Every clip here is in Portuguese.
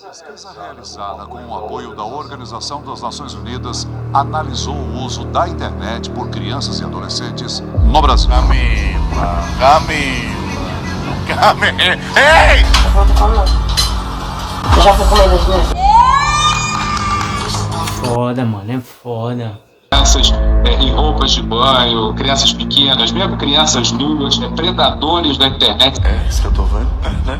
Pesquisa realizada com o apoio da Organização das Nações Unidas analisou o uso da internet por crianças e adolescentes no Brasil. Camila! Ei! Você já foi comer das Foda, mano, é foda. Crianças em roupas de banho, crianças pequenas, mesmo crianças nuas, predadores da internet. É isso que eu tô vendo, né?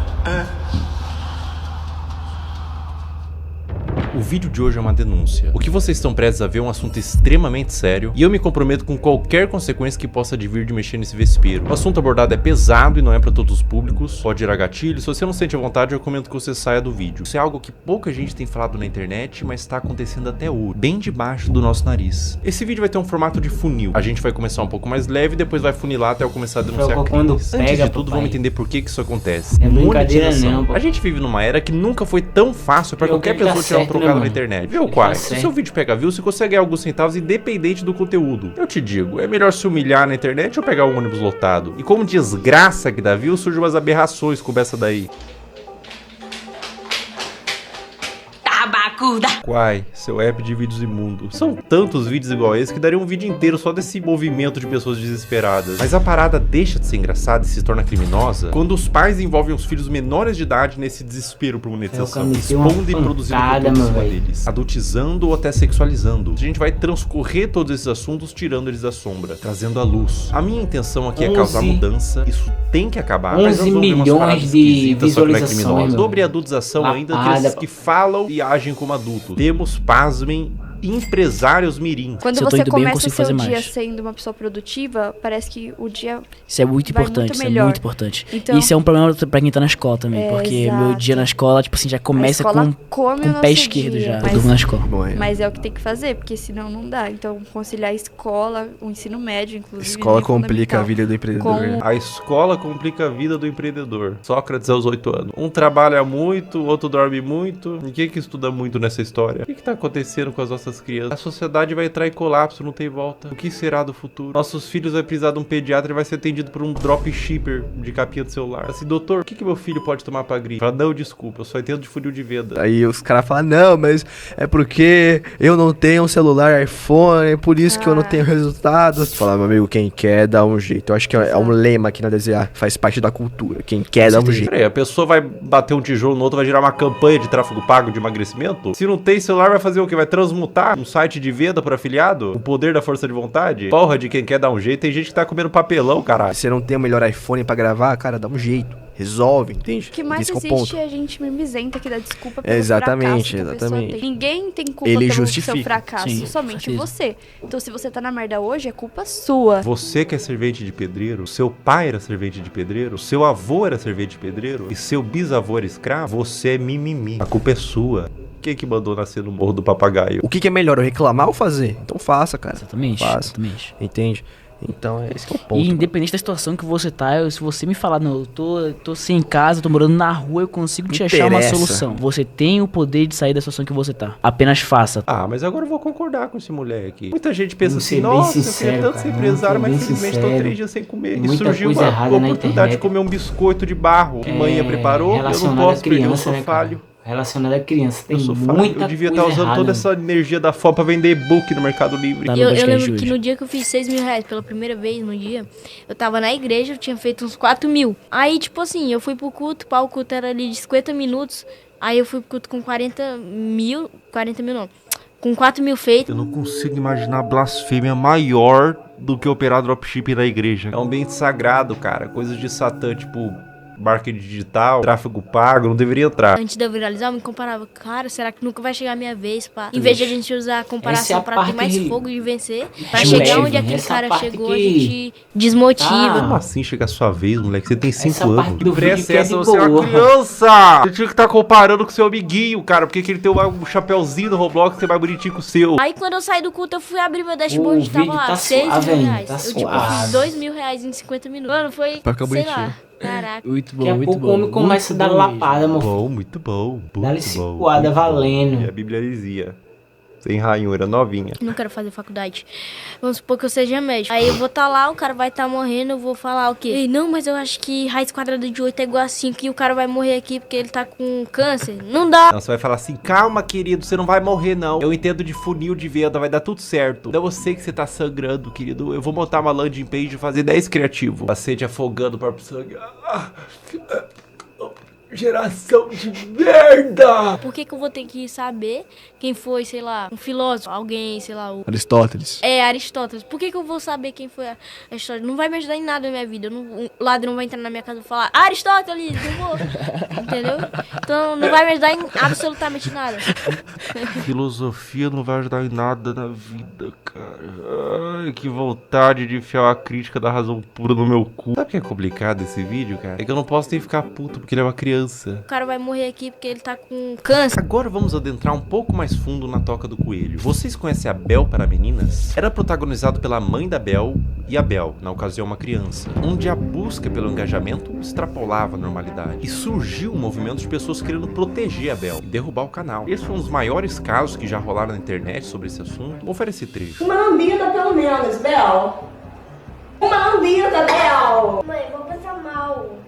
O vídeo de hoje é uma denúncia. O que vocês estão prestes a ver é um assunto extremamente sério e eu me comprometo com qualquer consequência que possa advir de mexer nesse vespeiro. O assunto abordado é pesado e não é para todos os públicos, pode gerar gatilho. Se você não sente a vontade, eu recomendo que você saia do vídeo. Isso é algo que pouca gente tem falado na internet, mas está acontecendo até hoje, bem debaixo do nosso nariz. Esse vídeo vai ter um formato de funil. A gente vai começar um pouco mais leve e depois vai funilar até eu começar a denunciar crimes. Antes de tudo, vamos entender por que isso acontece. É brincadeira não, pô. A gente vive numa era que nunca foi tão fácil para qualquer pessoa tirar um trocado na internet. Viu, Quai? Se o seu vídeo pega view, você consegue ganhar alguns centavos independente do conteúdo. Eu te digo, é melhor se humilhar na internet ou pegar um ônibus lotado. E como desgraça que dá view, surgem umas aberrações como essa daí. Quai, seu app de vídeos imundos. São tantos vídeos igual esse que daria um vídeo inteiro só desse movimento de pessoas desesperadas. Mas a parada deixa de ser engraçada e se torna criminosa quando os pais envolvem os filhos menores de idade nesse desespero por monetização, expondo e produzindo conteúdo em cima deles, adultizando ou até sexualizando. A gente vai transcorrer todos esses assuntos tirando eles da sombra, trazendo à luz. A minha intenção aqui é causar mudança, isso tem que acabar. 11 milhões de visualizações. Sobre a adultização ainda, aqueles que falam e agem como adultos. Temos, pasmem, empresários mirim. Quando você começa o seu dia sendo uma pessoa produtiva, parece que o dia isso é muito importante, isso é muito importante. Então, isso é um problema pra quem tá na escola também, porque exato. Meu dia na escola, tipo assim, já começa com o pé esquerdo dia, já. Eu durmo na escola. Mas é o que tem que fazer, porque senão não dá. Então, conciliar a escola, o ensino médio, inclusive. Escola complica a vida do empreendedor. A escola complica a vida do empreendedor. Sócrates aos 8 anos. Um trabalha muito, o outro dorme muito. Ninguém que estuda muito nessa história. O que tá acontecendo com as nossas crianças? A sociedade vai entrar em colapso, não tem volta. O que será do futuro? Nossos filhos vai precisar de um pediatra e vai ser atendido por um dropshipper de capinha do celular. Assim, doutor, o que meu filho pode tomar pra gripe? Fala, não, desculpa, eu só entendo de funil de venda. Aí os caras falam, não, mas é porque eu não tenho um celular iPhone, é por isso que eu não tenho resultados. Fala, meu amigo, quem quer dá um jeito. Eu acho que é um lema aqui na DZA, faz parte da cultura. Quem quer dá um jeito. Peraí, a pessoa vai bater um tijolo no outro, vai gerar uma campanha de tráfego pago de emagrecimento? Se não tem celular, vai fazer o quê? Vai transmutar um site de venda por afiliado? O poder da força de vontade? Porra, de quem quer dar um jeito. Tem gente que tá comendo papelão, caralho. Se você não tem o melhor iPhone pra gravar, cara, dá um jeito. Resolve, entende? O que mais existe é a gente mimizenta que dá desculpa pelo exatamente, fracasso que exatamente. Tem. Ninguém tem culpa pelo seu fracasso, somente você. Então se você tá na merda hoje, é culpa sua. Você que é servente de pedreiro, seu pai era servente de pedreiro, seu avô era servente de pedreiro e seu bisavô era escravo, você é mimimi. A culpa é sua. Quem que mandou nascer no Morro do Papagaio? O que é melhor, eu reclamar ou fazer? Então faça, cara. Exatamente, faça. exatamente. Entende? Então, esse que é o ponto. E independente da situação que você tá, se você me falar, não, eu tô sem casa, tô morando na rua, eu consigo te achar uma solução. Você tem o poder de sair da situação que você tá. Apenas faça. Ah, mas agora eu vou concordar com esse moleque. Muita gente pensa assim, nossa, eu queria tanto ser empresário, mas infelizmente tô 3 dias sem comer. E surgiu uma oportunidade de comer um biscoito de barro que mãe preparou, eu não posso perder, eu sou falho. Relacionado à criança, tem muita coisa. Eu devia estar usando toda essa energia da fome pra vender e-book no Mercado Livre. Eu lembro que no dia que eu fiz 6 mil reais pela primeira vez no dia, eu tava na igreja, eu tinha feito uns 4 mil. Aí, tipo assim, eu fui pro culto, o culto era ali de 50 minutos. Aí eu fui pro culto com 40 mil não, com 4 mil feitos. Eu não consigo imaginar blasfêmia maior do que operar dropshipping na igreja. É um ambiente sagrado, cara, coisas de Satã, tipo marketing digital, tráfego pago, não deveria entrar. Antes de eu viralizar, eu me comparava, cara, será que nunca vai chegar a minha vez, pá? Em vez de a gente usar a comparação pra ter mais fogo de vencer, pra chegar onde aquele cara chegou, a gente desmotiva. Como assim chegar a sua vez, moleque? Você tem 5 anos. Que pressa é essa? Você é uma criança! Você tinha que estar comparando com seu amiguinho, cara, porque ele tem um chapéuzinho no Roblox que é mais bonitinho que o seu. Aí quando eu saí do culto, eu fui abrir meu dashboard, tava lá, 6 mil reais. Eu fiz 2 mil reais em 50 minutos. Mano, foi, sei lá. Caraca. Muito bom, daqui a pouco o homem começa a dar lapada, mano. Muito bom. Dá-lhe cipuada valendo. E a Bíblia dizia: Sem ranhura, novinha. Não quero fazer faculdade. Vamos supor que eu seja médico. Aí eu vou estar lá, o cara vai estar morrendo, eu vou falar o quê? Ei, não, mas eu acho que raiz quadrada de 8 é igual a 5 e o cara vai morrer aqui porque ele tá com câncer. Não dá. Não, você vai falar assim, calma, querido, você não vai morrer, não. Eu entendo de funil de venda, vai dar tudo certo. Não, eu sei que você tá sangrando, querido. Eu vou montar uma landing page e fazer 10 criativo. Paciente afogando o próprio sangue. Geração de merda! Por que eu vou ter que saber quem foi, sei lá, um filósofo, alguém, sei lá, o... Aristóteles. É, Aristóteles. Por que eu vou saber quem foi Aristóteles? Não vai me ajudar em nada na minha vida. O ladrão vai entrar na minha casa e falar, Aristóteles, não vou. Entendeu? Então não vai me ajudar em absolutamente nada. Filosofia não vai ajudar em nada na vida, cara. Ai, que vontade de enfiar uma crítica da razão pura no meu cu. Sabe o que é complicado esse vídeo, cara? É que eu não posso nem ficar puto porque ele é uma criança. O cara vai morrer aqui porque ele tá com câncer. Agora vamos adentrar um pouco mais fundo na Toca do Coelho. Vocês conhecem a Bel para Meninas? Era protagonizado pela mãe da Bel e a Bel, na ocasião uma criança, onde a busca pelo engajamento extrapolava a normalidade. E surgiu um movimento de pessoas querendo proteger a Bel e derrubar o canal. Esse foi um dos maiores casos que já rolaram na internet sobre esse assunto. Vou oferecer trecho. Uma lambida pelo menos, Bel. Uma lambida, Bel. Mãe, vou passar mal.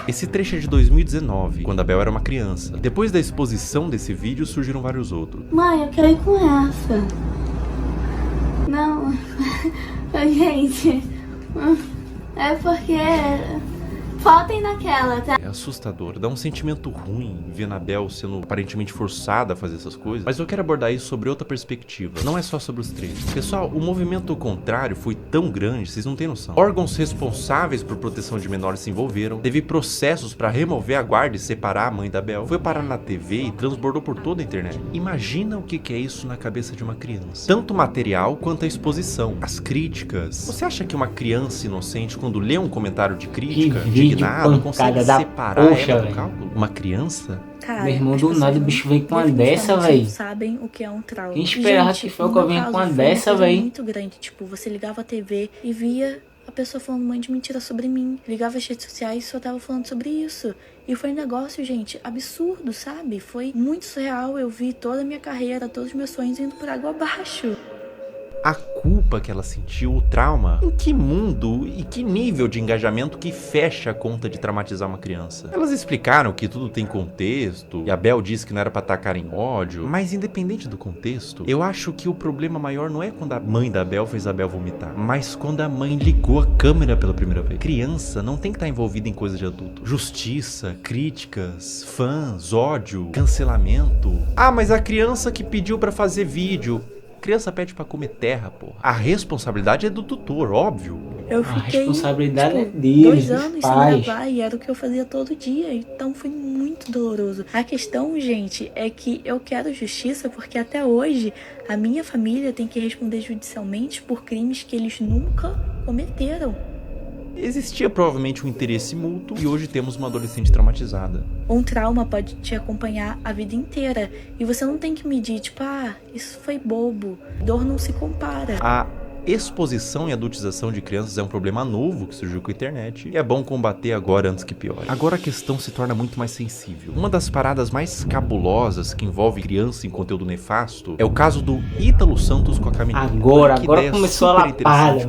Esse trecho é de 2019, quando a Bel era uma criança. Depois da exposição desse vídeo, surgiram vários outros. Mãe, eu quero ir com essa. Não, gente, é porque faltem naquela, tá? É assustador, dá um sentimento ruim ver a Bel sendo aparentemente forçada a fazer essas coisas. Mas eu quero abordar isso sobre outra perspectiva. Não é só sobre os trechos. Pessoal, o movimento contrário foi tão grande, vocês não têm noção. Órgãos responsáveis por proteção de menores se envolveram. Teve processos para remover a guarda e separar a mãe da Bel. Foi parar na TV e transbordou por toda a internet. Imagina o que é isso na cabeça de uma criança. Tanto o material quanto a exposição. As críticas. Você acha que uma criança inocente, quando lê um comentário de crítica, indignado, consegue separar ela do cálculo? Uma criança? Cara, meu irmão, do nada o bicho vem com uma dessa, velho. Sabem o que é um trauma. Quem esperava que Foca vinha com uma dessa, velho? Muito grande, tipo, você ligava a TV e via a pessoa falando um monte de mentira sobre mim. Ligava as redes sociais e só tava falando sobre isso. E foi um negócio, gente, absurdo, sabe? Foi muito surreal. Eu vi toda a minha carreira, todos os meus sonhos indo por água abaixo. A culpa que ela sentiu, o trauma, em que mundo e que nível de engajamento que fecha a conta de traumatizar uma criança? Elas explicaram que tudo tem contexto, e a Bel disse que não era pra atacar em ódio, mas independente do contexto, eu acho que o problema maior não é quando a mãe da Bel fez a Bel vomitar, mas quando a mãe ligou a câmera pela primeira vez. Criança não tem que estar envolvida em coisa de adulto. Justiça, críticas, fãs, ódio, cancelamento. Ah, mas a criança que pediu pra fazer vídeo... Criança pede pra comer terra, porra. A responsabilidade é do tutor, óbvio. Eu fiquei, a responsabilidade é deles, 2 anos sem gravar e era o que eu fazia todo dia. Então foi muito doloroso. A questão, gente, é que eu quero justiça porque até hoje a minha família tem que responder judicialmente por crimes que eles nunca cometeram. Existia provavelmente um interesse mútuo e hoje temos uma adolescente traumatizada. Um trauma pode te acompanhar a vida inteira e você não tem que medir, tipo, isso foi bobo. Dor não se compara. A exposição e adultização de crianças é um problema novo que surgiu com a internet e é bom combater agora antes que piore. Agora a questão se torna muito mais sensível. Uma das paradas mais cabulosas que envolve criança em conteúdo nefasto é o caso do Ítalo Santos com a Camininha. Agora começou a lapada,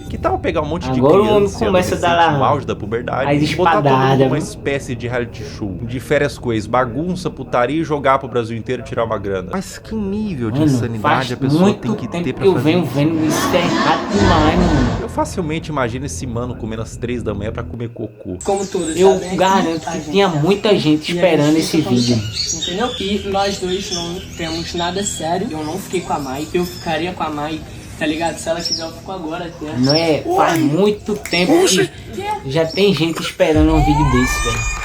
que tal pegar um monte de criança o homem começa a dar no auge da puberdade e botar todo mundo numa espécie de reality show, de férias com ex, bagunça, putaria e jogar pro Brasil inteiro e tirar uma grana. Mas que nível de insanidade a pessoa tem que ter pra fazer isso? É errado demais, mano. Eu facilmente imagino esse mano comendo às 3 da manhã pra comer cocô. Como todos eu garanto que tinha muita gente esperando esse vídeo. Entendeu? E nós dois não temos nada sério. Eu não fiquei com a Mai. Eu ficaria com a Mai, tá ligado? Se ela quiser, eu fico agora até. Não é? Faz muito tempo que já tem gente esperando um vídeo desse, velho.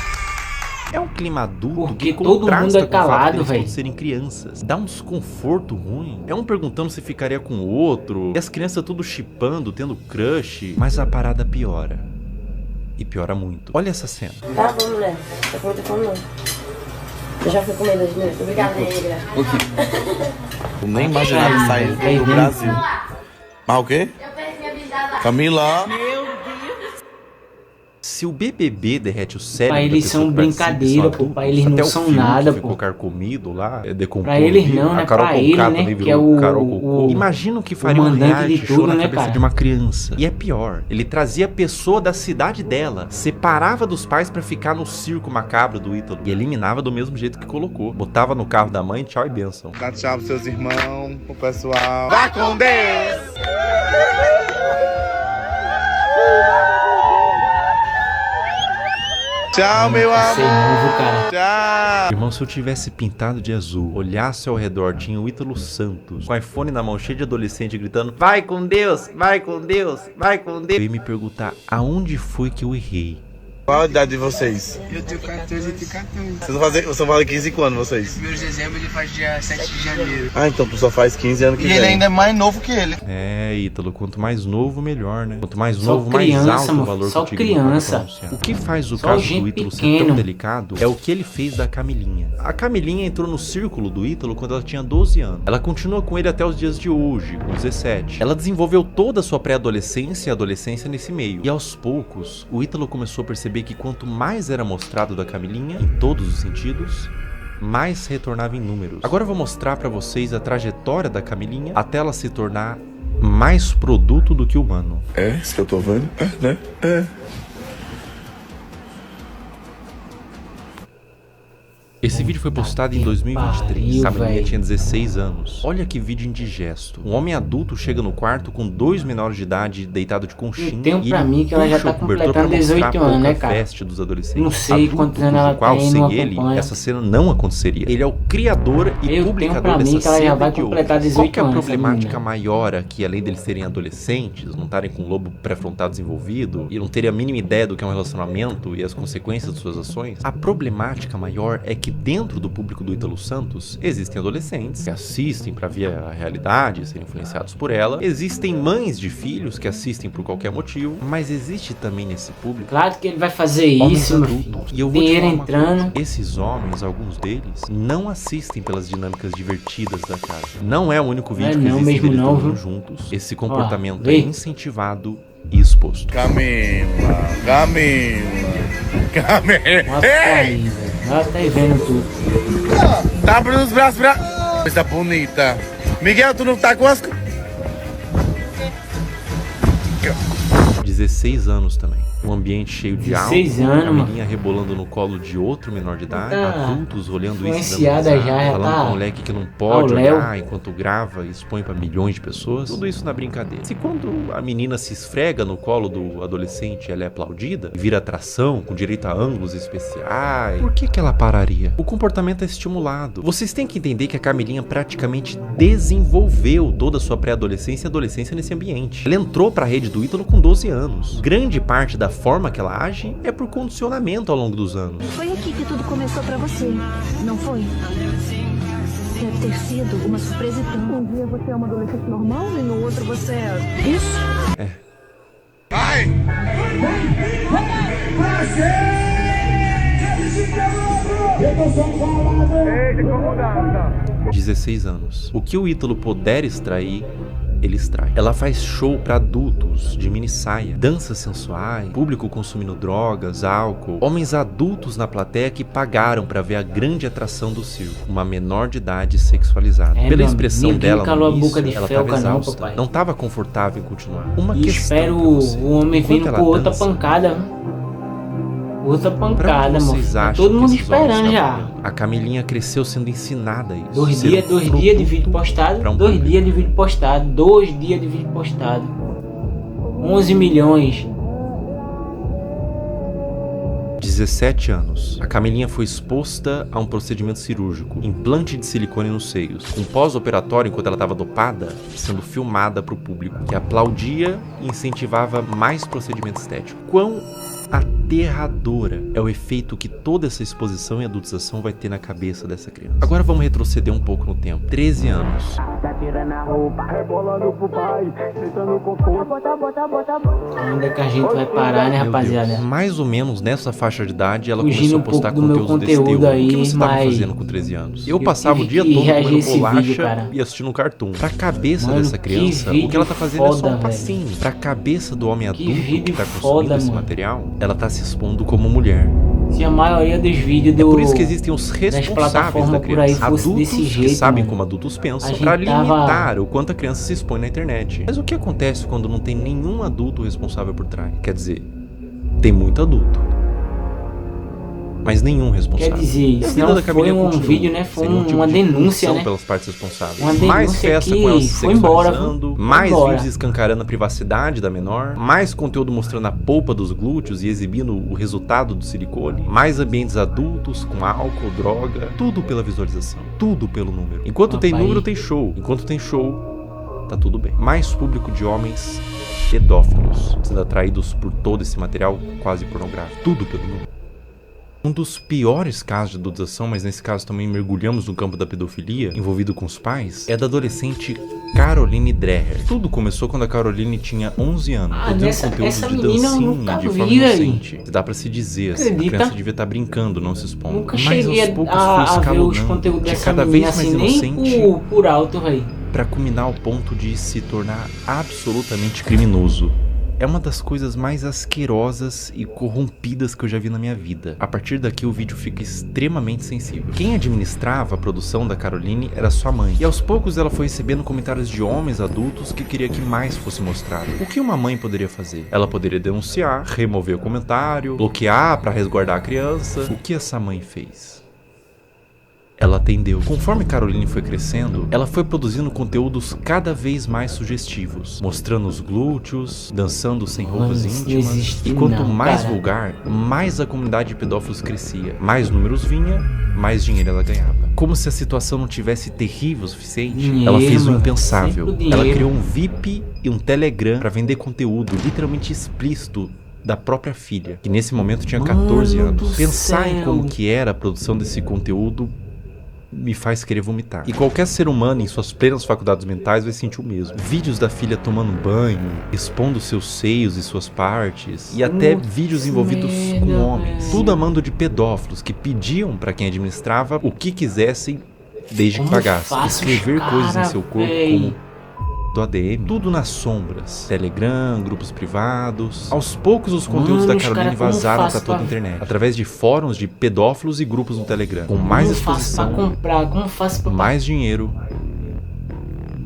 É um clima adulto porque que todo mundo é calado, velho. Serem crianças. Dá um desconforto ruim. É um perguntando se ficaria com o outro. E as crianças tudo chipando, tendo crush. Mas a parada piora. E piora muito. Olha essa cena. Tá bom, mulher. Tá com muita fome, não. Eu já fui comendo hoje mesmo. Obrigada, negra. Eu nem imaginava sair do Brasil. Mas o quê? Eu perdi minha bisada. Camila. Meu Deus. Se o BBB derrete o cérebro pra eles são brincadeira, pô, pra eles não são nada, pô. Ficou carcomido lá, pra eles não, né? Pra ele, né? Que é o imagina o que faria um reality show na cabeça de uma criança. E é pior, ele trazia a pessoa da cidade dela, separava dos pais pra ficar no circo macabro do Ítalo e eliminava do mesmo jeito que colocou. Botava no carro da mãe, tchau e benção. Dá tchau pros seus irmãos, pro pessoal. Vá com Deus! Tchau, meu amor. Tchau. Irmão, se eu tivesse pintado de azul, olhasse ao redor, tinha o Ítalo Santos, com o iPhone na mão, cheio de adolescente, gritando: vai com Deus, vai com Deus, vai com Deus. Eu ia me perguntar, aonde foi que eu errei? Qual a idade de vocês? Eu tenho 14 e tenho 14. Vocês vão fazer 15 quando, vocês? 1º de dezembro, ele faz dia 7 de janeiro. Ah, então tu só faz 15 anos que vem. E ele ainda é mais novo que ele. É, Ítalo, quanto mais novo, melhor, né? Quanto mais só novo, criança, mais alto mano, o valor só que criança. O que faz o só caso do Ítalo ser tão delicado é o que ele fez da Camilinha. A Camilinha entrou no círculo do Ítalo quando ela tinha 12 anos. Ela continua com ele até os dias de hoje, com 17. Ela desenvolveu toda a sua pré-adolescência e adolescência nesse meio. E aos poucos, o Ítalo começou a perceber que quanto mais era mostrado da Camilinha, em todos os sentidos, mais retornava em números. Agora eu vou mostrar pra vocês a trajetória da Camilinha até ela se tornar mais produto do que humano. É, isso que eu tô vendo? É, né? É. Esse vídeo foi postado em 2023. A Camilinha tinha 16 anos. Olha que vídeo indigesto. Um homem adulto chega no quarto com 2 menores de idade deitado de conchinha. Tem pra mim que ela já tá completando 18 anos, né, cara? Veste dos adolescentes. Não sei quantos anos ela tem, não acompanha. Essa cena não aconteceria. Ele é o criador e publicador dessa cena. Ela já vai completar 18 Qual que é a problemática maior aqui, além deles serem adolescentes, não estarem com o lobo pré-frontal desenvolvido e não terem a mínima ideia do que é um relacionamento e as consequências de suas ações? A problemática maior é que dentro do público do Ítalo Santos existem adolescentes que assistem pra ver a realidade e serem influenciados por ela. Existem mães de filhos que assistem por qualquer motivo, mas existe também nesse público, claro que ele vai fazer isso, adultos. E eu vou dinheiro te falar entrando. Esses homens, alguns deles, não assistem pelas dinâmicas divertidas da casa. Não é o único vídeo que existe deles dormindo juntos. Esse comportamento é incentivado e exposto. Camila. Ei! Ela tá aí vendo tudo. Tá abrindo os braços pra... Coisa bonita. Miguel, tu não tá com as... 16 anos também. Um ambiente cheio de álcool, 16 anos, a menina rebolando no colo de outro menor de idade, adultos olhando isso, dando risada, falando tá com o moleque que não pode olhar enquanto grava e expõe pra milhões de pessoas. Tudo isso na brincadeira. Se quando a menina se esfrega no colo do adolescente, ela é aplaudida e vira atração com direito a ângulos especiais, por que ela pararia? O comportamento é estimulado. Vocês têm que entender que a Camilinha praticamente desenvolveu toda a sua pré-adolescência e adolescência nesse ambiente. Ela entrou pra rede do Ítalo com 12 anos. Grande parte da forma que ela age é por condicionamento ao longo dos anos. Foi aqui que tudo começou pra você, não foi? Deve ter sido uma surpresa tão... Um dia você é uma adolescente normal e no outro você é... Isso? É. Vai! 16 anos. O que o Ítalo puder extrair, ele extrai. Ela faz show pra adultos, de mini saia, danças sensuais, público consumindo drogas, álcool, homens adultos na plateia que pagaram pra ver a grande atração do circo, uma menor de idade sexualizada. Pela expressão dela no início, ela tava exausta, não tava confortável em continuar. Uma e questão espero o homem vindo com outra pancada. Outra pancada, mano. Tá todo mundo esperando já. A Camilinha cresceu sendo ensinada isso. 2 dias de vídeo postado. 2 dias de vídeo postado. 2 dias de vídeo postado. 11 milhões. 17 anos. A Camilinha foi exposta a um procedimento cirúrgico, implante de silicone nos seios. Um pós-operatório, enquanto ela estava dopada, sendo filmada para o público, que aplaudia e incentivava mais procedimento estético. Quão aterradora é o efeito que toda essa exposição e adultização vai ter na cabeça dessa criança. Agora vamos retroceder um pouco no tempo. 13 anos. tirando a roupa, rebolando pro pai, sentando com força. Onde é que a gente vai parar, né, rapaziada? Mais ou menos nessa faixa de idade, ela Fugindo começou a postar conteúdo desse teu. aí, O que você tava mas fazendo com 13 anos? Eu passava o dia tive que todo reagir comendo esse bolacha vídeo, cara. e assistindo um cartoon. Pra cabeça Mano, dessa criança, que o que ela tá fazendo é só foda, um passinho. Pra cabeça do homem adulto que vídeo tá consumindo foda, esse mano. material, ela tá se expondo como mulher. Se a maioria dos vídeos do... É por isso que existem os das responsáveis plataformas da por aí criança. fosse Adultos desse jeito, que sabem mano. como adultos pensam A gente pra tava- limitar o quanto a criança se expõe na internet. Mas o que acontece quando não tem nenhum adulto responsável por trás? Quer dizer, tem muito adulto, mas nenhum responsável. Quer dizer, E a isso vida não da foi Camilinha um continua, vídeo, né? Foi sem nenhum tipo uma de denúncia, punição né? pelas partes responsáveis. Uma Mais denúncia festa que com ela se foi embora, sexualizando, foi mais embora. vídeos escancarando a privacidade da menor, mais conteúdo mostrando a polpa dos glúteos e exibindo o resultado do silicone, mais ambientes adultos com álcool, droga, tudo pela visualização, tudo pelo número. Enquanto tem número, tem show. Enquanto tem show, tá tudo bem. Mais público de homens pedófilos sendo atraídos por todo esse material quase pornográfico, tudo pelo número. Um dos piores casos de adulteração, mas nesse caso também mergulhamos no campo da pedofilia, envolvido com os pais, é da adolescente Caroline Dreher. Tudo começou quando a Caroline tinha 11 anos, produzindo conteúdo essa de menina eu dancinha, nunca de vi, forma velho. inocente. Dá pra se dizer assim, a Acredita? criança devia estar brincando, não se expondo. Nunca Mas cheguei aos poucos foi a ver os escalonando, conteúdos de dessa cada menina vez mais assim, inocente, nem por alto, velho. pra culminar ao ponto de se tornar absolutamente criminoso. É uma das coisas mais asquerosas e corrompidas que eu já vi na minha vida. A partir daqui o vídeo fica extremamente sensível. Quem administrava a produção da Caroline era sua mãe. E aos poucos ela foi recebendo comentários de homens adultos que queria que mais fosse mostrado. O que uma mãe poderia fazer? Ela poderia denunciar, remover o comentário, bloquear pra resguardar a criança. O que essa mãe fez? Ela atendeu. Conforme Caroline foi crescendo, ela foi produzindo conteúdos cada vez mais sugestivos, mostrando os glúteos, dançando sem roupas íntimas. E quanto mais vulgar, mais a comunidade de pedófilos crescia. Mais números vinha, mais dinheiro ela ganhava. Como se a situação não tivesse terrível o suficiente, ela fez o impensável. Ela criou um VIP e um Telegram para vender conteúdo literalmente explícito da própria filha, que nesse momento tinha 14 anos. Pensar em como que era a produção desse conteúdo me faz querer vomitar. E qualquer ser humano em suas plenas faculdades mentais vai sentir o mesmo. Vídeos da filha tomando banho, expondo seus seios e suas partes, e até vídeos envolvidos com homens. Tudo a mando de pedófilos que pediam pra quem administrava o que quisessem desde que pagassem. Escrever coisas em seu corpo como do ADM, tudo nas sombras. Telegram, grupos privados. Aos poucos os conteúdos da Caroline vazaram pra toda a internet, através de fóruns de pedófilos e grupos no Telegram, com mais exposição, Como faço pra mais dinheiro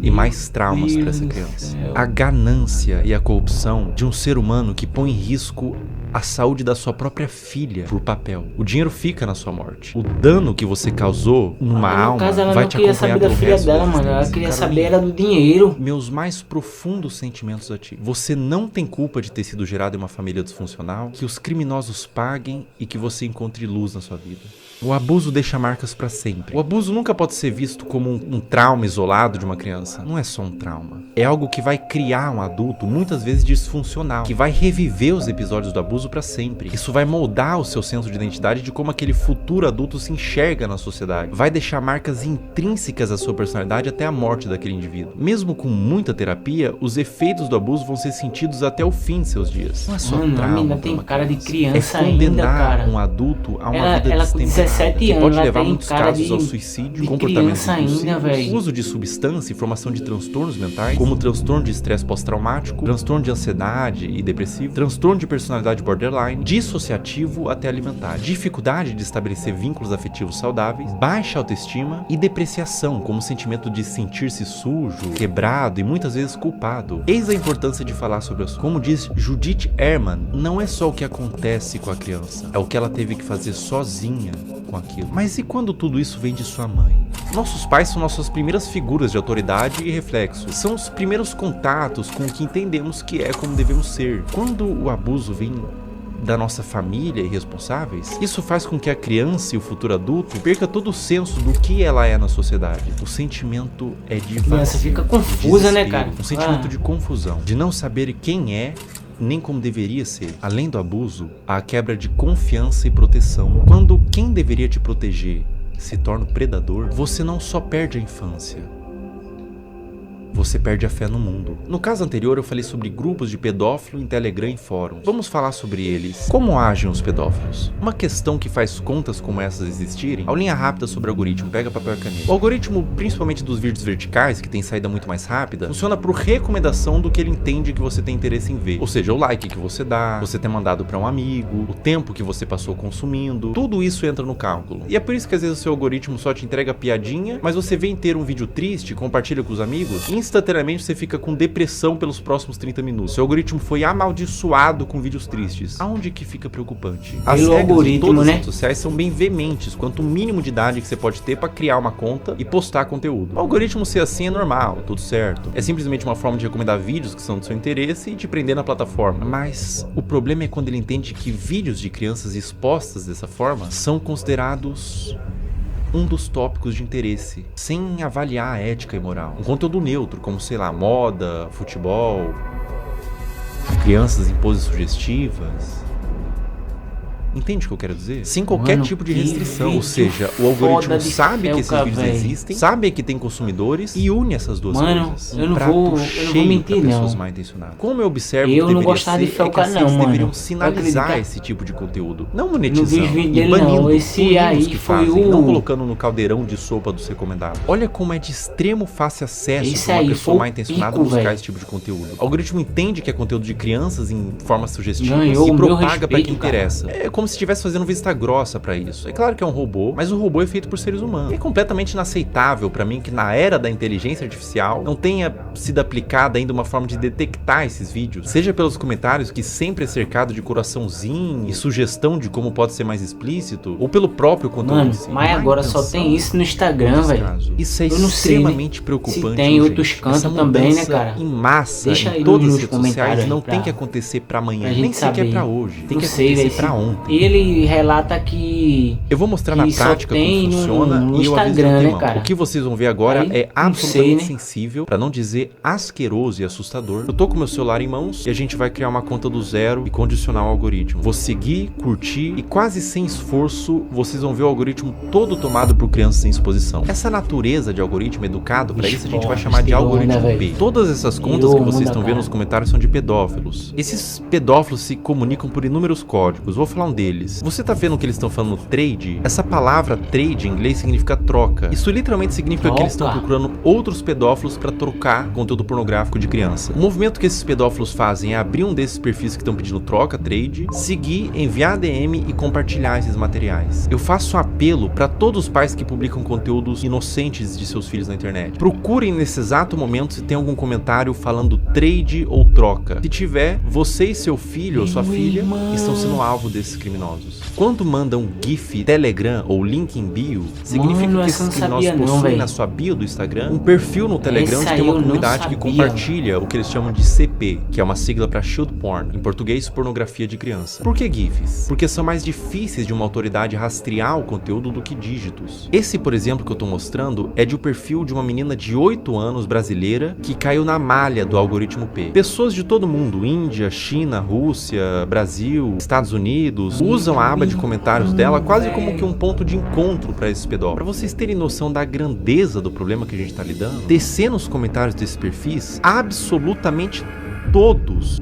e mais traumas para essa criança. A ganância e a corrupção de um ser humano que põe em risco a saúde da sua própria filha por papel. O dinheiro fica na sua morte. O dano que você causou numa alma vai te acompanhar pelo resto da vida. Ela queria saber era do dinheiro. Meus mais profundos sentimentos a ti. Você não tem culpa de ter sido gerado em uma família disfuncional. Que os criminosos paguem e que você encontre luz na sua vida. O abuso deixa marcas pra sempre. O abuso nunca pode ser visto como um trauma isolado de uma criança. Não é só um trauma. É algo que vai criar um adulto, muitas vezes disfuncional, que vai reviver os episódios do abuso pra sempre. Isso vai moldar o seu senso de identidade de como aquele futuro adulto se enxerga na sociedade. Vai deixar marcas intrínsecas à sua personalidade até a morte daquele indivíduo. Mesmo com muita terapia, os efeitos do abuso vão ser sentidos até o fim de seus dias. Não é só trauma. A menina tem cara de criança é condenar ainda, cara. Um adulto a uma vida destemperada, que pode levar muitos casos ao suicídio, comportamentos impulsivos, uso de substância e formação de transtornos mentais, como transtorno de estresse pós-traumático, transtorno de ansiedade e depressivo, transtorno de personalidade borderline, dissociativo até alimentar, dificuldade de estabelecer vínculos afetivos saudáveis, baixa autoestima e depreciação, como sentimento de sentir-se sujo, quebrado e muitas vezes culpado. Eis a importância de falar sobre o assunto. Como diz Judith Herman, não é só o que acontece com a criança, é o que ela teve que fazer sozinha com aquilo. Mas e quando tudo isso vem de sua mãe? Nossos pais são nossas primeiras figuras de autoridade e reflexo. São os primeiros contatos com o que entendemos que é como devemos ser. Quando o abuso vem da nossa família e responsáveis, isso faz com que a criança e o futuro adulto perca todo o senso do que ela é na sociedade. O sentimento é de vazio, criança fica confusa, né, cara? Um sentimento de confusão, de não saber quem é nem como deveria ser. Além do abuso, há a quebra de confiança e proteção. Quando quem deveria te proteger se torna o predador, você não só perde a infância, você perde a fé no mundo. No caso anterior eu falei sobre grupos de pedófilo em Telegram e fóruns. Vamos falar sobre eles. Como agem os pedófilos? Uma questão que faz contas como essas existirem, aulinha rápida sobre o algoritmo, pega papel e caneta. O algoritmo, principalmente dos vídeos verticais, que tem saída muito mais rápida, funciona por recomendação do que ele entende que você tem interesse em ver. Ou seja, o like que você dá, você ter mandado para um amigo, o tempo que você passou consumindo, tudo isso entra no cálculo. E é por isso que às vezes o seu algoritmo só te entrega piadinha, mas você vê inteiro um vídeo triste, compartilha com os amigos, e instantaneamente você fica com depressão pelos próximos 30 minutos. Seu algoritmo foi amaldiçoado com vídeos tristes. Aonde que fica preocupante? As regras de todas as redes sociais são bem veementes quanto o mínimo de idade que você pode ter para criar uma conta e postar conteúdo. O algoritmo ser assim é normal, tudo certo. É simplesmente uma forma de recomendar vídeos que são do seu interesse e te prender na plataforma. Mas o problema é quando ele entende que vídeos de crianças expostas dessa forma são considerados um dos tópicos de interesse, sem avaliar a ética e moral. Um conteúdo neutro, como, sei lá, moda, futebol, crianças em poses sugestivas. Entende o que eu quero dizer? Sem qualquer tipo de restrição. Ou seja, o algoritmo sabe que esses vídeos existem, sabe que tem consumidores e une essas duas coisas. Eu não vou mentir, pessoas mal intencionadas. Como eu observo, eu não gostava de Felca, não, mano. Deveriam sinalizar esse tipo de conteúdo, não monetizando e banindo esse aí que fazem, não colocando no caldeirão de sopa dos recomendados. Olha como é de extremo fácil acesso para uma pessoa mal intencionada buscar esse tipo de conteúdo. O algoritmo entende que é conteúdo de crianças em forma sugestiva e propaga para quem interessa. É como se estivesse fazendo vista grossa pra isso. É claro que é um robô, mas o robô é feito por seres humanos. É completamente inaceitável pra mim que na era da inteligência artificial não tenha sido aplicada ainda uma forma de detectar esses vídeos, seja pelos comentários, que sempre é cercado de coraçãozinho e sugestão de como pode ser mais explícito, ou pelo próprio conteúdo. Mano, mas agora só tem isso no Instagram, velho. Isso é extremamente preocupante. Se tem outros cantos também, né, cara? Em massa, deixa em todas as redes sociais, não tem que acontecer pra amanhã, nem sequer pra hoje. Tem que acontecer pra ontem. Ele relata que eu vou mostrar na prática como funciona no e eu aviso de antemão. Cara? O que vocês vão ver agora é absolutamente sensível, pra não dizer asqueroso e assustador. Eu tô com meu celular em mãos e a gente vai criar uma conta do zero e condicionar o algoritmo. Vou seguir, curtir e quase sem esforço vocês vão ver o algoritmo todo tomado por crianças em exposição. Essa natureza de algoritmo educado, pra isso a gente vai chamar de algoritmo P. Todas essas contas que vocês estão vendo nos comentários são de pedófilos. Esses pedófilos se comunicam por inúmeros códigos. Vou falar um deles. Você tá vendo que eles estão falando trade? Essa palavra trade em inglês significa troca. Isso literalmente significa que eles estão procurando outros pedófilos para trocar conteúdo pornográfico de criança. O movimento que esses pedófilos fazem é abrir um desses perfis que estão pedindo troca, trade, seguir, enviar DM e compartilhar esses materiais. Eu faço um apelo para todos os pais que publicam conteúdos inocentes de seus filhos na internet. Procurem nesse exato momento se tem algum comentário falando trade ou troca. Se tiver, você e seu filho ou sua filha estão sendo alvo desses criminosos. Quando mandam um GIF Telegram ou link em bio, significa que esses criminosos possuem na sua bio do Instagram um perfil no Telegram onde tem uma comunidade que compartilha o que eles chamam de CP, que é uma sigla para Child Porn, em português pornografia de criança. Por que GIFs? Porque são mais difíceis de uma autoridade rastrear o conteúdo do que dígitos. Esse, por exemplo, que eu tô mostrando é de um perfil de uma menina de 8 anos brasileira que caiu na malha do algoritmo P. Pessoas de todo mundo, Índia, China, Rússia, Brasil, Estados Unidos, usam a aba de comentários dela quase como que um ponto de encontro para esses pedófilos. Para vocês terem noção da grandeza do problema que a gente tá lidando, descer nos comentários desses perfis, absolutamente todos,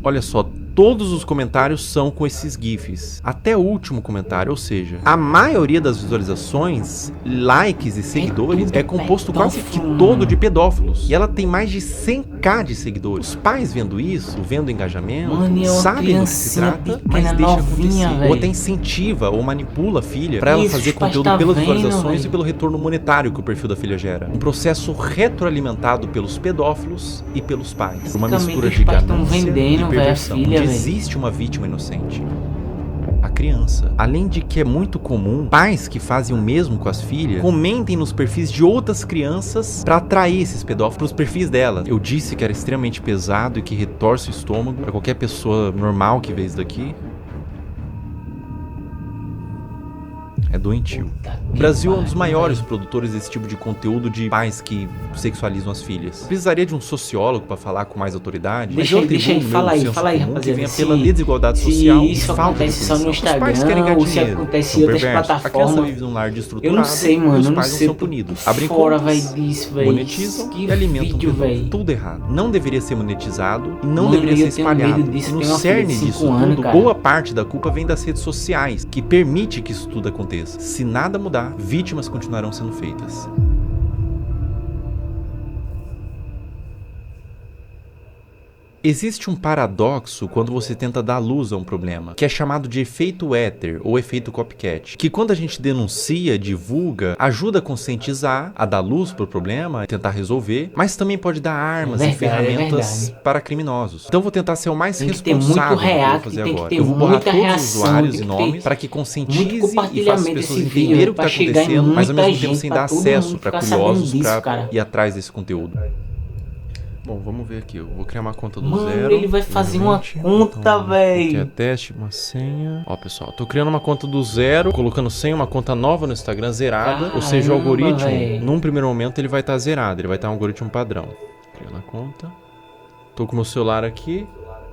olha só, todos os comentários são com esses GIFs. Até o último comentário, ou seja, a maioria das visualizações, likes e seguidores é composto quase que todo de pedófilos. E ela tem mais de 100k de seguidores. Os pais vendo isso, vendo engajamento, sabem do que se trata, mas deixa acontecer. Ou até incentiva ou manipula a filha pra ela fazer conteúdo pelas visualizações e pelo retorno monetário que o perfil da filha gera. Um processo retroalimentado pelos pedófilos e pelos pais. Uma mistura de ganância e perversão. Existe uma vítima inocente, a criança. Além de que é muito comum pais que fazem o mesmo com as filhas comentem nos perfis de outras crianças pra atrair esses pedófilos pros perfis delas. Eu disse que era extremamente pesado e que retorce o estômago pra qualquer pessoa normal que vê isso daqui. É doentio. O Brasil é um dos maiores produtores desse tipo de conteúdo de pais que sexualizam as filhas. Eu precisaria de um sociólogo para falar com mais autoridade. Deixa aí, fala aí, rapaziada. Que venha pela desigualdade social e isso falta acontece só no Os pais querem ganhar Instagram ou se dinheiro, acontece em são outras perversos. A criança plataformas. vive num lar destruturado. Eu não sei, mano, e os eu não pais sei não são punidos. Abrem fora contas, vai disso, velho. monetizam Que e alimentam vídeo, tudo, velho. tudo errado. Não deveria ser monetizado e não Mano, deveria ser eu tenho espalhado. medo disso, No tenho uma filha de cerne 5 disso anos, tudo, cara. boa parte da culpa vem das redes sociais, que permite que isso tudo aconteça. Se nada mudar, vítimas continuarão sendo feitas. Existe um paradoxo quando você tenta dar luz a um problema, que é chamado de efeito éter ou efeito copycat, que quando a gente denuncia, divulga, ajuda a conscientizar, a dar luz pro problema, a tentar resolver, mas também pode dar armas e ferramentas para criminosos. Então vou tentar ser o mais responsável do que eu vou fazer agora. Eu vou borrar todos os usuários e nomes para que conscientize e faça as pessoas entenderem o que está acontecendo, mas ao mesmo tempo sem dar acesso para curiosos para ir atrás desse conteúdo. Bom, vamos ver aqui. Eu vou criar uma conta do zero. Mano, ele vai fazer uma conta, velho. Aqui é teste, uma senha. Ó, pessoal, tô criando uma conta do zero, colocando senha, uma conta nova no Instagram, zerada. Caramba, ou seja, o algoritmo, véio. num primeiro momento, ele vai estar zerado. Ele vai estar um algoritmo padrão. Criando a conta. Tô com o meu celular aqui.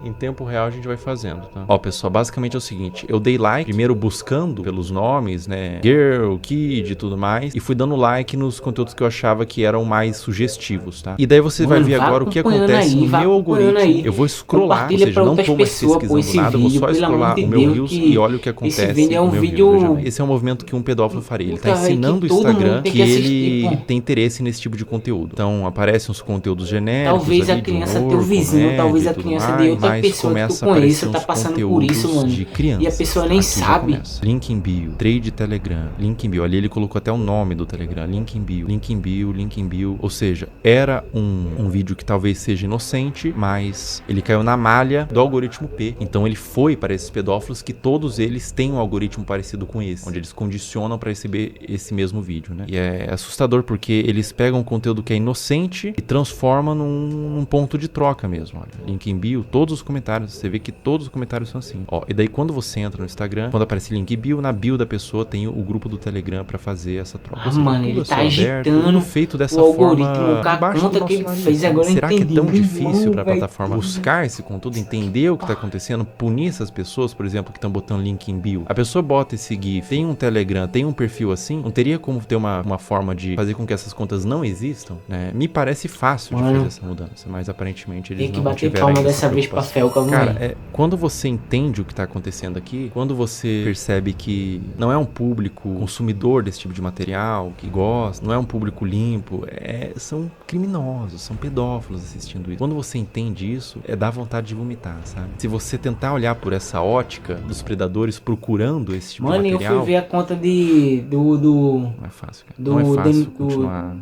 Em tempo real a gente vai fazendo, tá? Ó, pessoal, basicamente é o seguinte. Eu dei like, primeiro buscando pelos nomes, né? Girl, Kid e tudo mais. E fui dando like nos conteúdos que eu achava que eram mais sugestivos, tá? E daí você vai ver agora o que acontece no meu algoritmo. Eu vou scrollar, ou seja, não tô mais pesquisando nada. Eu vou só scrollar o meu Reels e olha o que acontece no meu Reels. Esse é um movimento que um pedófilo faria. Ele tá ensinando o Instagram que ele tem interesse nesse tipo de conteúdo. Então, aparecem uns conteúdos genéricos. Talvez a criança teu vizinho, talvez a criança de outra pessoa que tu conheça tá passando por isso, mano. De criança. E a pessoa nem sabe. Link em bio, trade Telegram, link em bio. Ali ele colocou até o nome do Telegram, link em bio, link em bio, link em bio. Ou seja, era um vídeo que talvez seja inocente, mas ele caiu na malha do algoritmo P. Então ele foi para esses pedófilos que todos eles têm um algoritmo parecido com esse, onde eles condicionam para receber esse mesmo vídeo, né? E é assustador porque eles pegam um conteúdo que é inocente e transformam num ponto de troca mesmo. Olha, link em bio, todos os comentários, você vê que todos os comentários são assim. Ó, e daí quando você entra no Instagram, quando aparece link bio, na bio da pessoa tem o grupo do Telegram pra fazer essa troca. Seja, mano, ele tá agitando tudo feito dessa algoritmo, forma embaixo do que ele fez agora. Será que é tão difícil pra plataforma buscar esse conteúdo, entender o que tá acontecendo, punir essas pessoas, por exemplo, que estão botando link em bio? A pessoa bota esse GIF, tem um Telegram, tem um perfil assim, não teria como ter uma forma de fazer com que essas contas não existam, né? Me parece fácil de fazer essa mudança, mas aparentemente eles tem que não bater tiveram palma dessa vez pra Felca. Cara, quando você entende o que tá acontecendo aqui, quando você percebe que não é um público consumidor desse tipo de material, que gosta, não é um público limpo, são criminosos, são pedófilos assistindo isso. Quando você entende isso, dá vontade de vomitar, sabe? Se você tentar olhar por essa ótica dos predadores procurando esse tipo de material... Mano, eu fui ver a conta Não é fácil, cara. Não é fácil continuar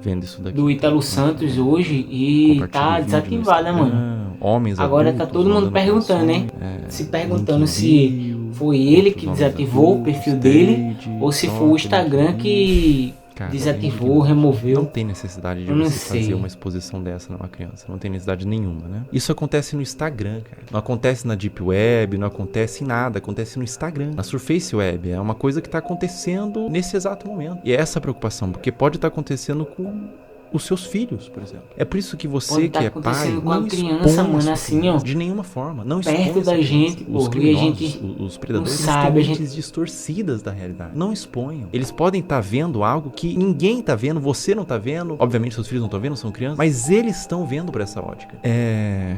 vendo isso daqui. Do Ítalo Santos hoje e tá desativada, mano. Homens agora adultos, tá todo mundo perguntando, né? Se perguntando se foi ele que desativou o perfil dele ou se foi o Instagram que desativou, removeu. Não tem necessidade de você fazer uma exposição dessa numa criança. Não tem necessidade nenhuma, né? Isso acontece no Instagram, cara. Não acontece na Deep Web, não acontece em nada. Acontece no Instagram. Na Surface Web. É uma coisa que tá acontecendo nesse exato momento. E é essa preocupação, porque pode estar acontecendo com os seus filhos, por exemplo. É por isso que você que é pai, não criança, mano, assim, ó, de nenhuma forma, não perto da gente, os criminosos, os predadores sabe, têm mentes distorcidas da realidade. Não exponham. Eles podem estar vendo algo que ninguém tá vendo, você não tá vendo, obviamente seus filhos não estão vendo, são crianças, mas eles estão vendo por essa ótica. É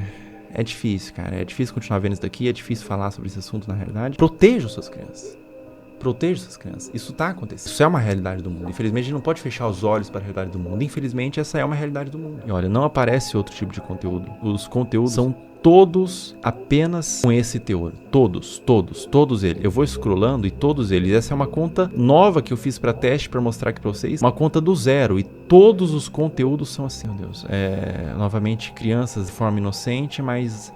difícil, cara. É difícil continuar vendo isso daqui, é difícil falar sobre esse assunto na realidade. Proteja suas crianças. Proteja essas crianças. Isso tá acontecendo. Isso é uma realidade do mundo. Infelizmente, a gente não pode fechar os olhos para a realidade do mundo. Infelizmente, essa é uma realidade do mundo. E olha, não aparece outro tipo de conteúdo. Os conteúdos são todos apenas com esse teor. Todos eles. Eu vou scrollando e todos eles. Essa é uma conta nova que eu fiz para teste, para mostrar aqui para vocês. Uma conta do zero. E todos os conteúdos são assim, meu Deus. Novamente, crianças de forma inocente, mas...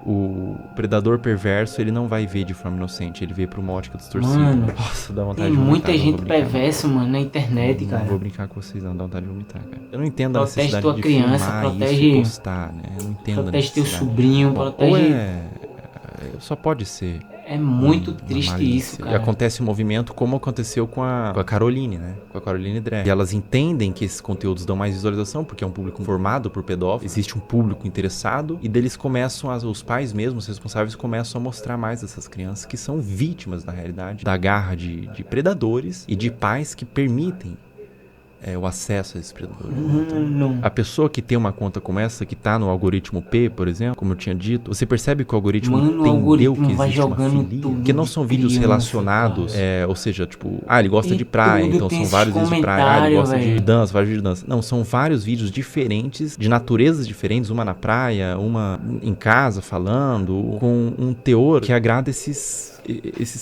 o predador perverso, ele não vai ver de forma inocente, ele vê por uma ótica distorcida. Mano, nossa, dá vontade de vomitar. Tem muita gente perversa, mano, na internet, cara. Não vou brincar com vocês, não, dá vontade de vomitar, cara. Eu não entendo a necessidade tua de criança, filmar protege, isso e postar, né? Eu não entendo protege teu sobrinho, protege... Só pode ser É muito triste isso, cara. E acontece um movimento como aconteceu com a Caroline, né? Com a Caroline Drag. E elas entendem que esses conteúdos dão mais visualização, porque é um público formado por pedófilos, existe um público interessado, e deles começam, os pais mesmos, os responsáveis, começam a mostrar mais essas crianças que são vítimas, na realidade, da garra de predadores e de pais que permitem o acesso a esses predadores. Não. A pessoa que tem uma conta como essa, que tá no algoritmo P, por exemplo, como eu tinha dito, você percebe que o algoritmo entendeu que existe uma filia, que não são vídeos relacionados, ou seja, tipo, ele gosta de praia, então são vários vídeos de praia, ele gosta de dança, vários vídeos de dança. Não, são vários vídeos diferentes, de naturezas diferentes, uma na praia, uma em casa falando, com um teor que agrada esses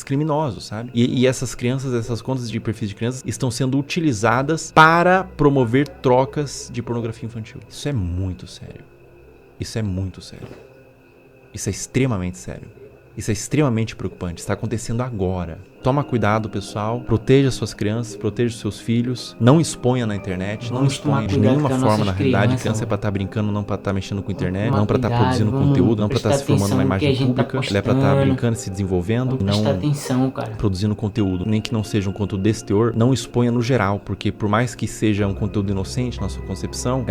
criminosos, sabe? E essas crianças, essas contas de perfis de crianças estão sendo utilizadas para promover trocas de pornografia infantil. Isso é muito sério. Isso é muito sério. Isso é extremamente sério. Isso é extremamente preocupante. Está acontecendo agora. Toma cuidado, pessoal. Proteja suas crianças, proteja seus filhos. Não exponha na internet. Não exponha de nenhuma forma, na realidade. Criança é pra estar brincando, não pra estar mexendo com a internet. Não pra estar produzindo conteúdo, não pra estar se formando uma imagem pública. Ela é pra estar brincando, se desenvolvendo. Não atenção, cara. Produzindo conteúdo. Nem que não seja um conteúdo desse teor, não exponha no geral. Porque por mais que seja um conteúdo inocente na sua concepção,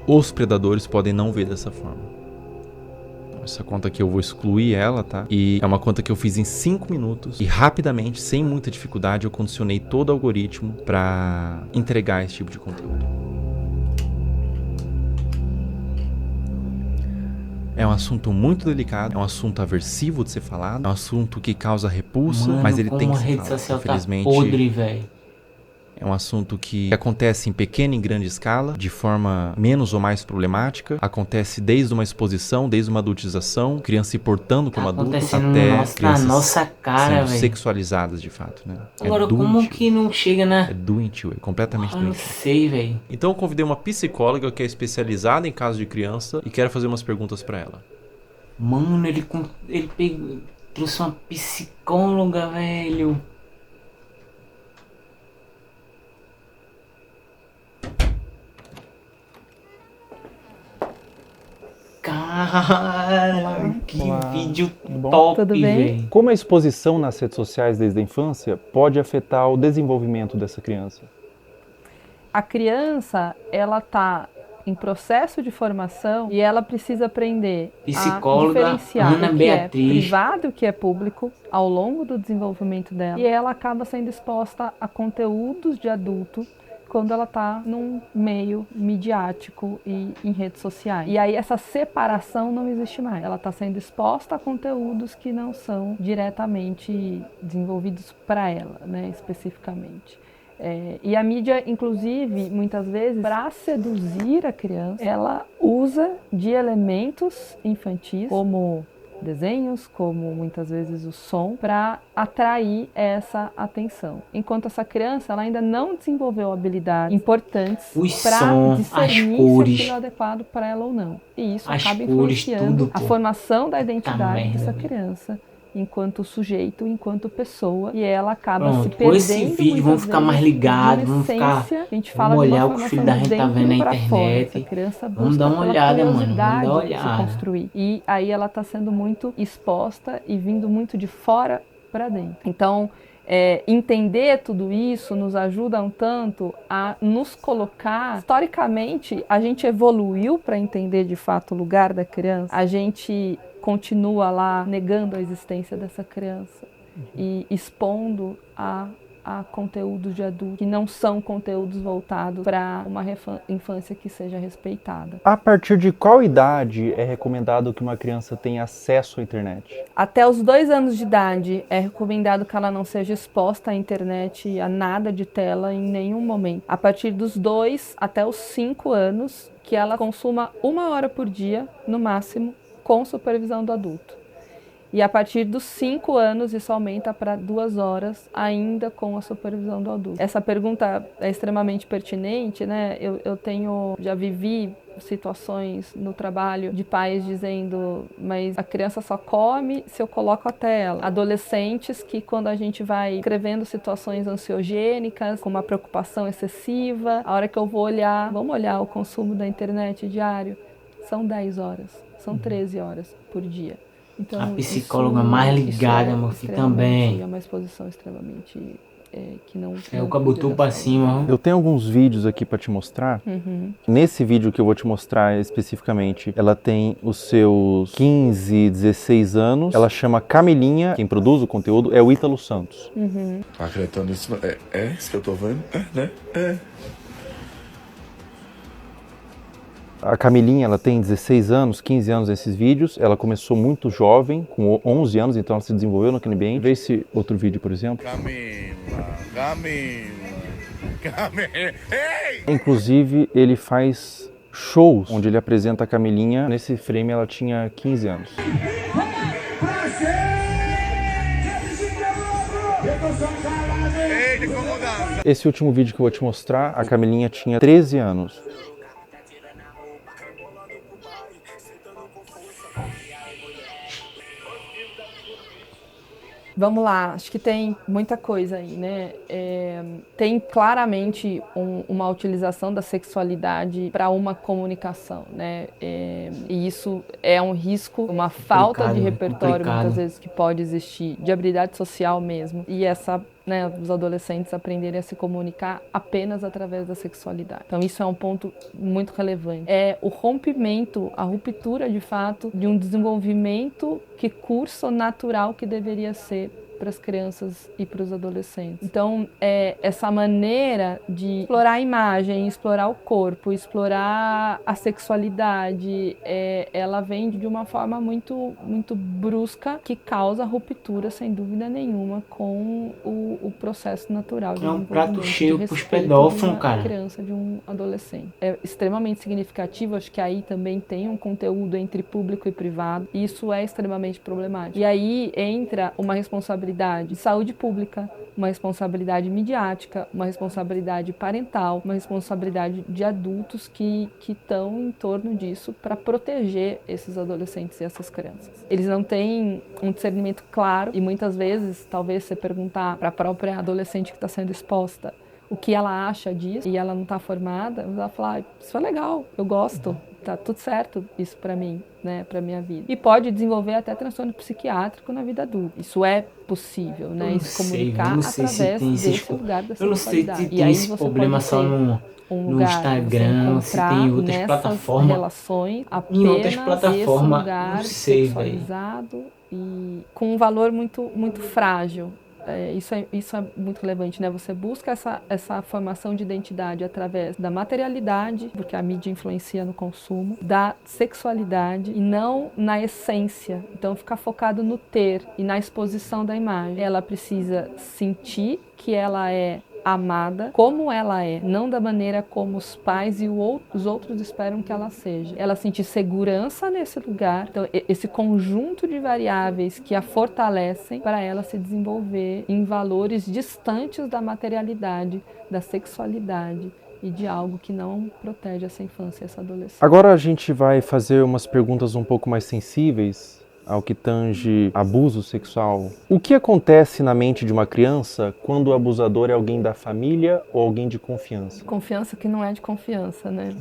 os predadores podem não ver dessa forma. Essa conta aqui eu vou excluir ela, tá? E é uma conta que eu fiz em 5 minutos. E rapidamente, sem muita dificuldade, eu condicionei todo o algoritmo pra entregar esse tipo de conteúdo. É um assunto muito delicado, é um assunto aversivo de ser falado, é um assunto que causa repulsa, mas ele tem que ser falado. Social infelizmente, tá podre, velho. É um assunto que acontece em pequena e grande escala, de forma menos ou mais problemática. Acontece desde uma exposição, desde uma adultização, criança se portando como adulto, até crianças na nossa cara, sendo sexualizadas de fato, né? Agora, como que não chega na... É doentio, é completamente doentio. Não sei, velho. Então eu convidei uma psicóloga que é especializada em casos de criança e quero fazer umas perguntas pra ela. Mano, ele trouxe uma psicóloga, velho. Cara, que vídeo top, velho. Como a exposição nas redes sociais desde a infância pode afetar o desenvolvimento dessa criança? A criança, ela tá em processo de formação e ela precisa aprender a diferenciar o que é privado e o que é público ao longo do desenvolvimento dela. E ela acaba sendo exposta a conteúdos de adulto quando ela está num meio midiático e em redes sociais. E aí essa separação não existe mais. Ela está sendo exposta a conteúdos que não são diretamente desenvolvidos para ela, né, especificamente. E a mídia, inclusive, muitas vezes, para seduzir a criança, ela usa de elementos infantis, como desenhos, como muitas vezes o som, para atrair essa atenção. Enquanto essa criança ela ainda não desenvolveu habilidades importantes para discernir se aquilo é adequado para ela ou não. E isso acaba influenciando a formação da identidade dessa criança enquanto sujeito, enquanto pessoa, e ela acaba se perdendo. Com esse vídeo vão ficar mais ligados, vão ficar, vamos olhar o que o filho da gente tá vendo na internet, vamos dar uma olhada, mano, vamos dar uma olhada. Construir. E aí ela tá sendo muito exposta e vindo muito de fora para dentro. Então, entender tudo isso nos ajuda um tanto a nos colocar. Historicamente, a gente evoluiu para entender de fato o lugar da criança. A gente continua lá negando a existência dessa criança e expondo a conteúdos de adulto que não são conteúdos voltados para uma infância que seja respeitada. A partir de qual idade é recomendado que uma criança tenha acesso à internet? Até os 2 anos de idade é recomendado que ela não seja exposta à internet, a nada de tela em nenhum momento. A partir dos 2 até os 5 anos, que ela consuma 1 hora por dia, no máximo, com supervisão do adulto. E a partir dos 5 anos, isso aumenta para 2 horas, ainda com a supervisão do adulto. Essa pergunta é extremamente pertinente, né? Já vivi situações no trabalho de pais dizendo, mas a criança só come se eu coloco a tela. Adolescentes que, quando a gente vai escrevendo situações ansiogênicas, com uma preocupação excessiva, a hora que eu vou olhar, vamos olhar o consumo da internet diário, são 10 horas, são 13 horas por dia. Então, a psicóloga mais ligada, meu filho, também. É uma exposição extremamente que não... O cabutu pra cima. Eu tenho alguns vídeos aqui pra te mostrar. Nesse vídeo que eu vou te mostrar especificamente, ela tem os seus 15, 16 anos. Ela chama Camilinha. Quem produz o conteúdo é o Ítalo Santos. Tá acreditando nisso? É isso que eu tô vendo? Né? A Camilinha, ela tem 16 anos, 15 anos nesses vídeos. Ela começou muito jovem, com 11 anos, então ela se desenvolveu naquele ambiente. Vê esse outro vídeo, por exemplo. Camila. Ei! Inclusive, ele faz shows onde ele apresenta a Camilinha. Nesse frame, ela tinha 15 anos. Esse último vídeo que eu vou te mostrar, a Camilinha tinha 13 anos. Vamos lá, acho que tem muita coisa aí, né? Tem claramente uma utilização da sexualidade para uma comunicação, né? E isso é um risco, uma falta de repertório, muitas vezes, que pode existir, de habilidade social mesmo. E os adolescentes aprenderem a se comunicar apenas através da sexualidade. Então isso é um ponto muito relevante. É o rompimento, a ruptura de fato de um desenvolvimento que curso natural que deveria ser para as crianças e para os adolescentes. Então, essa maneira de explorar a imagem, explorar o corpo, explorar a sexualidade, ela vem de uma forma muito, muito brusca, que causa ruptura, sem dúvida nenhuma, com o processo natural de um prato cheio para os pedófilos, cara. De uma criança, de um adolescente. É extremamente significativo, acho que aí também tem um conteúdo entre público e privado, e isso é extremamente problemático. E aí entra uma responsabilidade de saúde pública, uma responsabilidade midiática, uma responsabilidade parental, uma responsabilidade de adultos que estão em torno disso para proteger esses adolescentes e essas crianças. Eles não têm um discernimento claro e muitas vezes, talvez você perguntar para a própria adolescente que está sendo exposta o que ela acha disso e ela não está formada, ela vai falar, isso é legal, eu gosto, tá tudo certo isso para mim, né, para minha vida. E pode desenvolver até transtorno psiquiátrico na vida adulta. Isso é possível, né, e se comunicar através desse lugar da sexualidade. Eu não sei se tem esse problema só no Instagram, se tem outras plataformas. Relações, apenas em outras plataformas, lugar não sei, sexualizado e com um valor muito, muito frágil. Isso é muito relevante, né? Você busca essa formação de identidade através da materialidade, porque a mídia influencia no consumo, da sexualidade e não na essência. Então, ficar focado no ter e na exposição da imagem. Ela precisa sentir que ela é amada como ela é, não da maneira como os pais e os outros esperam que ela seja. Ela sentir segurança nesse lugar, então esse conjunto de variáveis que a fortalecem para ela se desenvolver em valores distantes da materialidade, da sexualidade e de algo que não protege essa infância e essa adolescência. Agora a gente vai fazer umas perguntas um pouco mais sensíveis ao que tange abuso sexual. O que acontece na mente de uma criança quando o abusador é alguém da família ou alguém de confiança? Confiança que não é de confiança, né?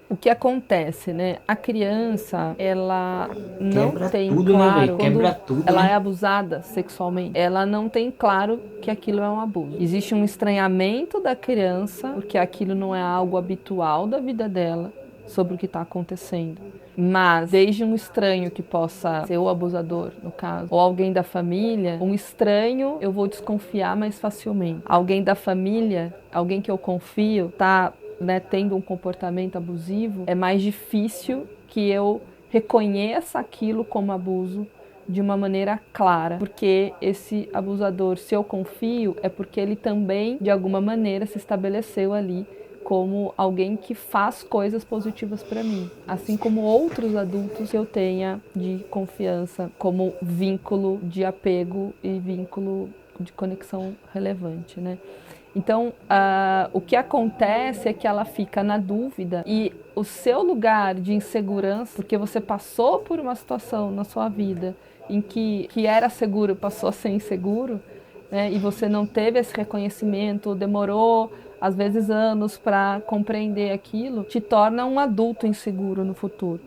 O que acontece, né? A criança, ela não tem claro, quando ela é abusada sexualmente, ela não tem claro que aquilo é um abuso. Existe um estranhamento da criança, porque aquilo não é algo habitual da vida dela, sobre o que está acontecendo. Mas, desde um estranho que possa ser o abusador, no caso, ou alguém da família, um estranho eu vou desconfiar mais facilmente. Alguém da família, alguém que eu confio, está tendo um comportamento abusivo, é mais difícil que eu reconheça aquilo como abuso de uma maneira clara, porque esse abusador, se eu confio, é porque ele também, de alguma maneira, se estabeleceu ali como alguém que faz coisas positivas para mim, assim como outros adultos que eu tenha de confiança, como vínculo de apego e vínculo de conexão relevante, né? Então, o que acontece é que ela fica na dúvida e o seu lugar de insegurança, porque você passou por uma situação na sua vida em que era seguro, passou a ser inseguro, né? E você não teve esse reconhecimento, demorou às vezes anos para compreender aquilo, te torna um adulto inseguro no futuro.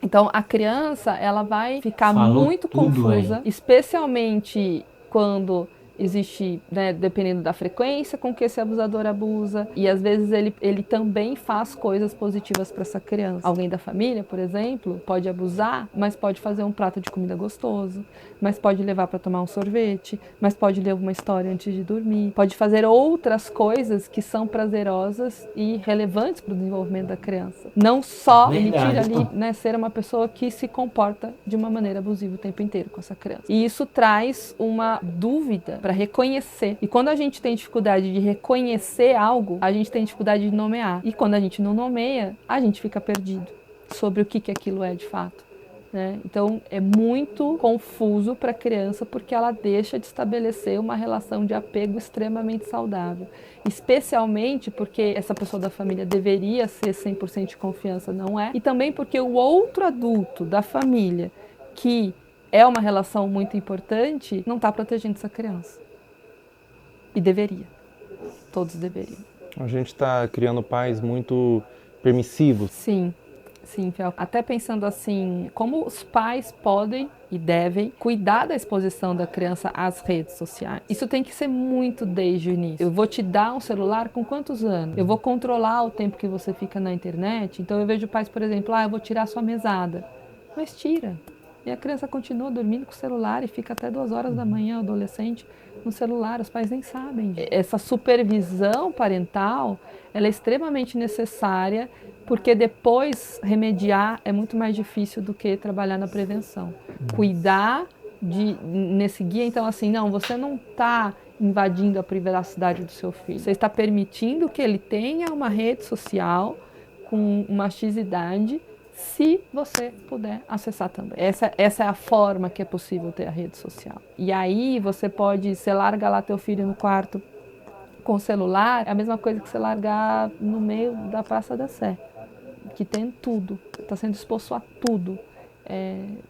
Então, a criança, ela vai ficar muito confusa, especialmente quando existe, né, dependendo da frequência com que esse abusador abusa, e às vezes ele também faz coisas positivas para essa criança. Alguém da família, por exemplo, pode abusar, mas pode fazer um prato de comida gostoso, mas pode levar para tomar um sorvete, mas pode ler uma história antes de dormir, pode fazer outras coisas que são prazerosas e relevantes para o desenvolvimento da criança. Não só emitir ali, né, ser uma pessoa que se comporta de uma maneira abusiva o tempo inteiro com essa criança. E isso traz uma dúvida para reconhecer. E quando a gente tem dificuldade de reconhecer algo, a gente tem dificuldade de nomear. E quando a gente não nomeia, a gente fica perdido sobre o que aquilo é de fato, né? Então é muito confuso para a criança porque ela deixa de estabelecer uma relação de apego extremamente saudável. Especialmente porque essa pessoa da família deveria ser 100% de confiança, não é? E também porque o outro adulto da família que é uma relação muito importante, não está protegendo essa criança. E deveria. Todos deveriam. A gente está criando pais muito permissivos. Sim, Fel. Até pensando assim, como os pais podem e devem cuidar da exposição da criança às redes sociais. Isso tem que ser muito desde o início. Eu vou te dar um celular com quantos anos? Eu vou controlar o tempo que você fica na internet. Então eu vejo pais, por exemplo, eu vou tirar sua mesada. Mas tira. E a criança continua dormindo com o celular e fica até 2 horas da manhã, o adolescente, no celular. Os pais nem sabem. Essa supervisão parental, ela é extremamente necessária, porque depois remediar é muito mais difícil do que trabalhar na prevenção. Cuidar nesse guia, então assim, não, você não está invadindo a privacidade do seu filho. Você está permitindo que ele tenha uma rede social com uma X-idade, se você puder acessar também. Essa é a forma que é possível ter a rede social. E aí você larga lá teu filho no quarto com o celular, é a mesma coisa que você largar no meio da Praça da Sé, que tem tudo, está sendo exposto a tudo.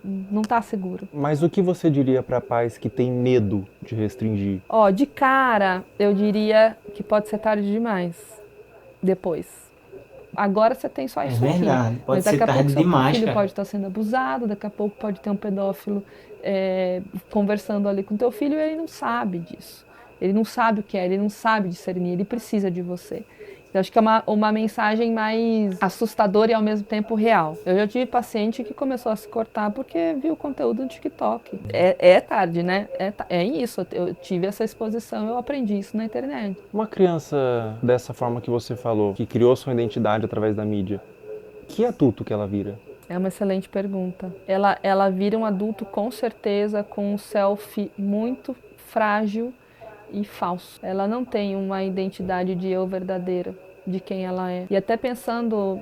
Não está seguro. Mas o que você diria para pais que têm medo de restringir? De cara, eu diria que pode ser tarde demais. Depois. Agora você tem só isso aqui. Verdade, pode ser tarde demais, seu filho pode estar sendo abusado, daqui a pouco pode ter um pedófilo conversando ali com teu filho e ele não sabe disso. Ele não sabe o que é, ele não sabe discernir, ele precisa de você. Eu acho que é uma mensagem mais assustadora e ao mesmo tempo real. Eu já tive paciente que começou a se cortar porque viu o conteúdo no TikTok. É tarde, né? É isso. Eu tive essa exposição, eu aprendi isso na internet. Uma criança dessa forma que você falou, que criou sua identidade através da mídia, que adulto que ela vira? É uma excelente pergunta. Ela vira um adulto com certeza com um selfie muito frágil e falso. Ela não tem uma identidade de eu verdadeira, de quem ela é. E até pensando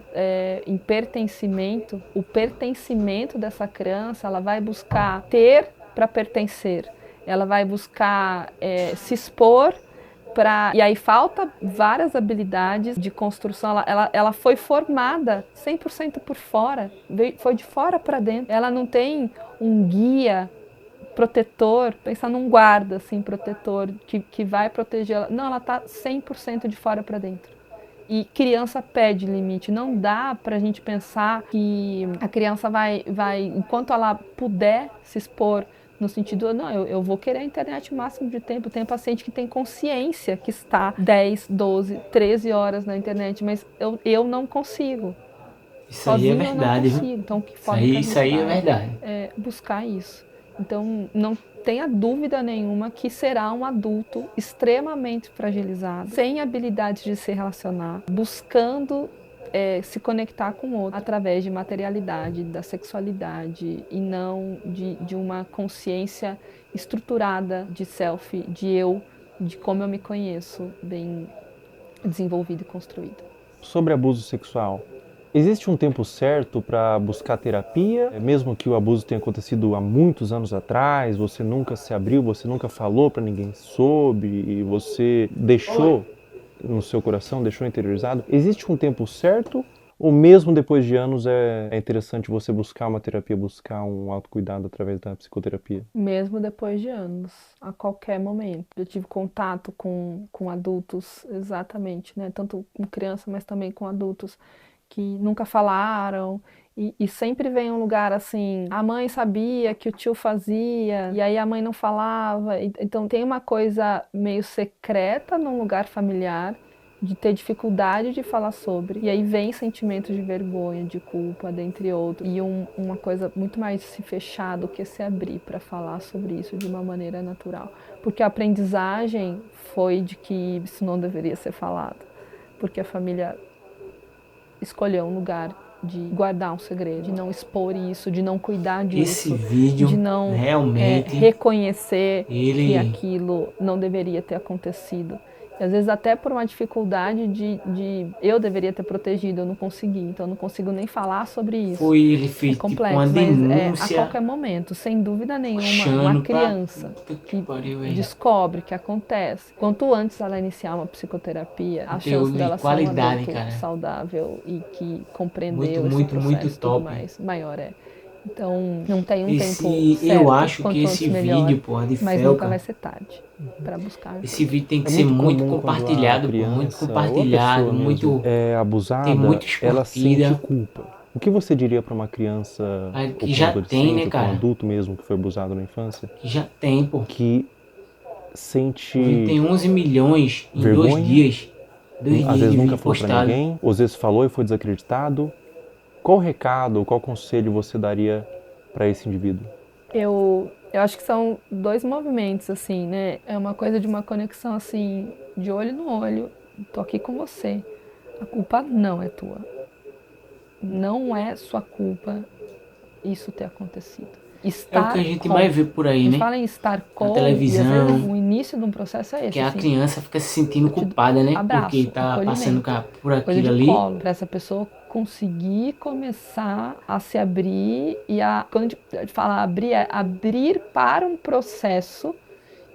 em pertencimento, o pertencimento dessa criança, ela vai buscar ter para pertencer. Ela vai buscar se expor para... E aí falta várias habilidades de construção. Ela foi formada 100% por fora, foi de fora para dentro. Ela não tem um guia protetor, pensar num guarda, assim, protetor, que vai proteger ela. Não, ela está 100% de fora para dentro. E criança pede limite. Não dá para a gente pensar que a criança vai, enquanto ela puder se expor, no sentido, não, eu vou querer a internet o máximo de tempo. Tem paciente que tem consciência que está 10, 12, 13 horas na internet, mas eu não consigo. Isso aí é verdade. Então, que isso aí é verdade. Buscar isso. Então, não tenha dúvida nenhuma que será um adulto extremamente fragilizado, sem habilidade de se relacionar, buscando se conectar com o outro através de materialidade, da sexualidade e não de uma consciência estruturada de self, de eu, de como eu me conheço, bem desenvolvida e construída. Sobre abuso sexual, existe um tempo certo para buscar terapia? Mesmo que o abuso tenha acontecido há muitos anos atrás, você nunca se abriu, você nunca falou para ninguém sobre e você deixou no seu coração, deixou interiorizado. Existe um tempo certo ou mesmo depois de anos é interessante você buscar uma terapia, buscar um autocuidado através da psicoterapia? Mesmo depois de anos, a qualquer momento. Eu tive contato com adultos, exatamente, né? Tanto com criança, mas também com adultos que nunca falaram E sempre vem um lugar assim, a mãe sabia que o tio fazia, e aí a mãe não falava. Então tem uma coisa meio secreta num lugar familiar, de ter dificuldade de falar sobre. E aí vem sentimentos de vergonha, de culpa, dentre outros. E uma coisa muito mais se fechar do que se abrir para falar sobre isso de uma maneira natural. Porque a aprendizagem foi de que isso não deveria ser falado. Porque a família escolheu um lugar de guardar um segredo, de não expor isso, de não cuidar disso, esse vídeo de não realmente reconhecer que aquilo não deveria ter acontecido. E às vezes até por uma dificuldade de eu deveria ter protegido, eu não consegui, então eu não consigo nem falar sobre isso. Foi ele fez complexo, tipo uma denúncia, mas a qualquer momento, sem dúvida nenhuma, uma criança que descobre que acontece, quanto antes ela iniciar uma psicoterapia, a chance dela ser um adulto saudável e que compreendeu esse processo tudo mais, maior é. Então, não tem um tempo certo. Eu acho que esse vídeo, porra, de Felca, mas nunca vai ser tarde para buscar. Esse vídeo tem que ser muito compartilhado, muito compartilhado, muito abusada, tem muito ela sente culpa. O que você diria para uma criança que já tem, né, cara? Um adulto mesmo que foi abusado na infância? Que já tem, pô. Que sente tem 11 milhões em vergonha, 2 dias. Às vezes nunca falou para ninguém, ou às vezes falou e foi desacreditado. Qual recado, qual conselho você daria para esse indivíduo? Eu acho que são 2 movimentos, assim, né? É uma coisa de uma conexão, assim, de olho no olho. Tô aqui com você. A culpa não é tua. Não é sua culpa isso ter acontecido. É o que a gente vai ver por aí, né? Fala em estar com, na televisão. E às vezes o início de um processo é esse. Que assim, a criança fica se sentindo culpada, né? Abraço, porque tá passando por aquilo ali. Para essa pessoa conseguir começar a se abrir e quando a gente fala abrir, é abrir para um processo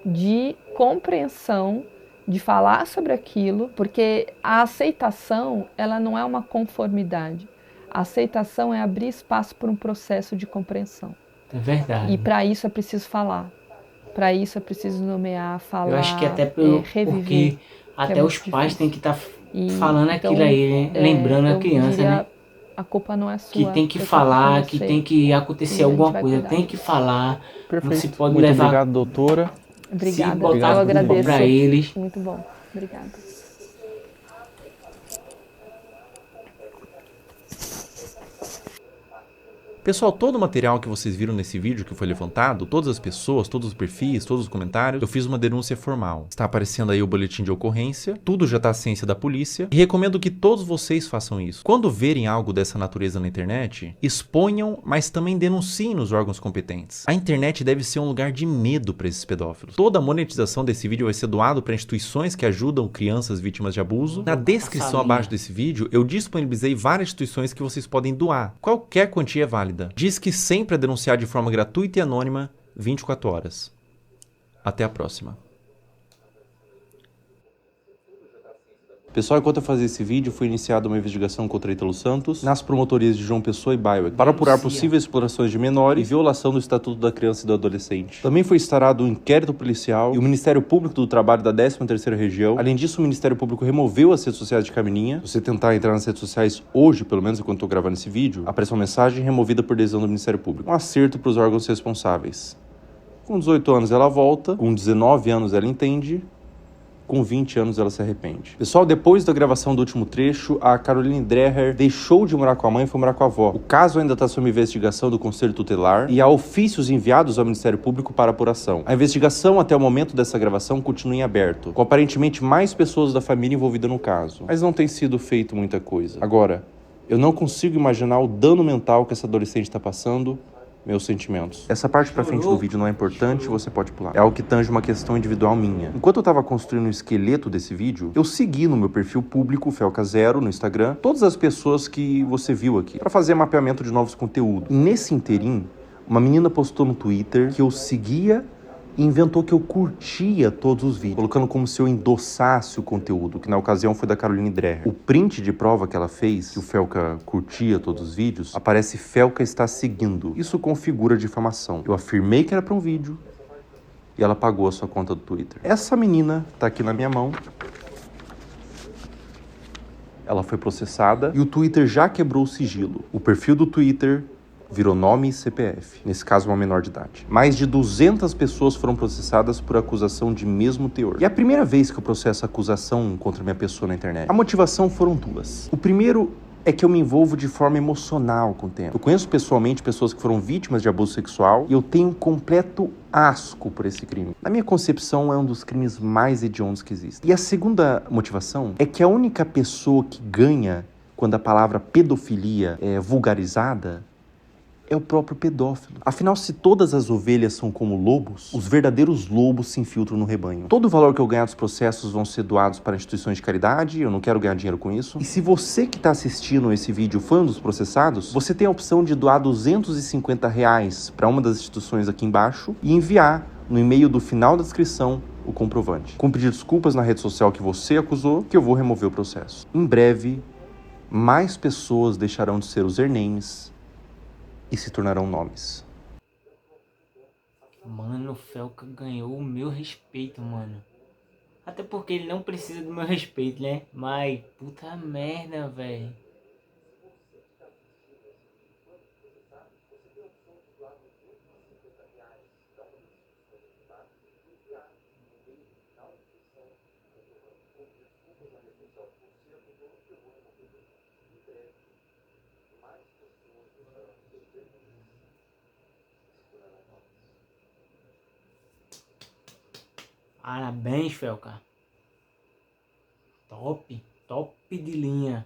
de compreensão, de falar sobre aquilo, porque a aceitação, ela não é uma conformidade. A aceitação é abrir espaço para um processo de compreensão. É verdade. E para isso é preciso falar. Para isso é preciso nomear, falar, eu acho que até porque até os pais têm que estar falando então, aquilo aí, né? Lembrando a criança, né? A culpa não é sua. Que tem que falar, que tem que acontecer alguma coisa, tem que falar. Perfeito. Não se pode muito levar. Obrigado, doutora. Obrigada, se botar eu agradeço para eles. Muito bom, obrigada. Pessoal, todo o material que vocês viram nesse vídeo que foi levantado, todas as pessoas, todos os perfis, todos os comentários, eu fiz uma denúncia formal. Está aparecendo aí o boletim de ocorrência, tudo já está à ciência da polícia e recomendo que todos vocês façam isso. Quando verem algo dessa natureza na internet, exponham, mas também denunciem nos órgãos competentes. A internet deve ser um lugar de medo para esses pedófilos. Toda a monetização desse vídeo vai ser doado para instituições que ajudam crianças vítimas de abuso. Na descrição abaixo desse vídeo, eu disponibilizei várias instituições que vocês podem doar. Qualquer quantia é válida. Diz que sempre é denunciar de forma gratuita e anônima 24 horas. Até a próxima. Pessoal, enquanto eu fazia esse vídeo, foi iniciada uma investigação contra Ítalo Santos nas promotorias de João Pessoa e Baiuec para apurar possíveis explorações de menores e violação do Estatuto da Criança e do Adolescente. Também foi instaurado um inquérito policial e o Ministério Público do Trabalho da 13ª Região. Além disso, o Ministério Público removeu as redes sociais de Camininha. Se você tentar entrar nas redes sociais hoje, pelo menos enquanto eu estou gravando esse vídeo, aparece uma mensagem removida por decisão do Ministério Público. Um acerto para os órgãos responsáveis. Com 18 anos ela volta, com 19 anos ela entende, com 20 anos ela se arrepende. Pessoal, depois da gravação do último trecho, a Caroline Dreher deixou de morar com a mãe e foi morar com a avó. O caso ainda está sob investigação do Conselho Tutelar e há ofícios enviados ao Ministério Público para apuração. A investigação até o momento dessa gravação continua em aberto, com aparentemente mais pessoas da família envolvidas no caso. Mas não tem sido feito muita coisa. Agora, eu não consigo imaginar o dano mental que essa adolescente está passando. Meus sentimentos. Essa parte pra frente do vídeo não é importante, você pode pular. É algo que tange uma questão individual minha. Enquanto eu tava construindo o esqueleto desse vídeo, eu segui no meu perfil público, Felca0, no Instagram, todas as pessoas que você viu aqui, pra fazer mapeamento de novos conteúdos. E nesse interim, uma menina postou no Twitter que eu seguia e inventou que eu curtia todos os vídeos, colocando como se eu endossasse o conteúdo, que na ocasião foi da Caroline Dreher. O print de prova que ela fez, que o Felca curtia todos os vídeos, aparece Felca está seguindo. Isso configura difamação. Eu afirmei que era para um vídeo e ela pagou a sua conta do Twitter. Essa menina tá aqui na minha mão. ela foi processada e o Twitter já quebrou o sigilo. O perfil do Twitter virou nome e CPF, nesse caso uma menor de idade. Mais de 200 pessoas foram processadas por acusação de mesmo teor. E é a primeira vez que eu processo acusação contra minha pessoa na internet. A motivação foram duas. O primeiro é que eu me envolvo de forma emocional com o tema. Eu conheço pessoalmente pessoas que foram vítimas de abuso sexual e eu tenho um completo asco por esse crime. Na minha concepção, é um dos crimes mais hediondos que existem. E a segunda motivação é que a única pessoa que ganha quando a palavra pedofilia é vulgarizada é o próprio pedófilo. Afinal, se todas as ovelhas são como lobos, os verdadeiros lobos se infiltram no rebanho. Todo o valor que eu ganhar dos processos vão ser doados para instituições de caridade, eu não quero ganhar dinheiro com isso. E se você que está assistindo esse vídeo foi um dos processados, você tem a opção de doar R$250 para uma das instituições aqui embaixo e enviar no e-mail do final da descrição o comprovante. Com pedir desculpas na rede social que você acusou, que eu vou remover o processo. Em breve, mais pessoas deixarão de ser usernames e se tornarão nomes. Mano, o Felca ganhou o meu respeito, mano. Até porque ele não precisa do meu respeito, né? Mas, puta merda, velho. Parabéns, Felca. Top de linha.